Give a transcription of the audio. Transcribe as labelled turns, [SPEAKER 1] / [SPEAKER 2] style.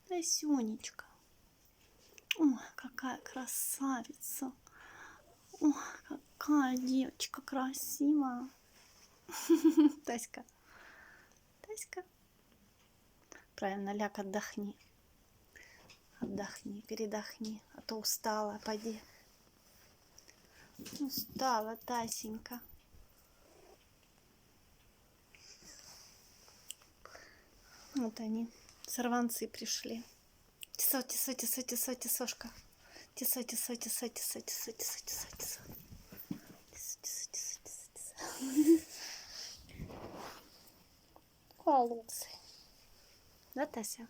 [SPEAKER 1] Тасюнечка. Ой, какая красавица. Ой, какая девочка красивая. Таська. Таська. Правильно, ляг, отдохни. Отдохни, передохни, а то устала, пойди. Устала, Тасенька. Вот они, сорванцы пришли. Тесо, тесо, тесо, тесо, тесошка. Тесо, тесо, тесо, тесо, тесо, тесо, тесо, тесо. Тесо, тесо, тесо, тесо, тесо. Холодцы. Да, Тася?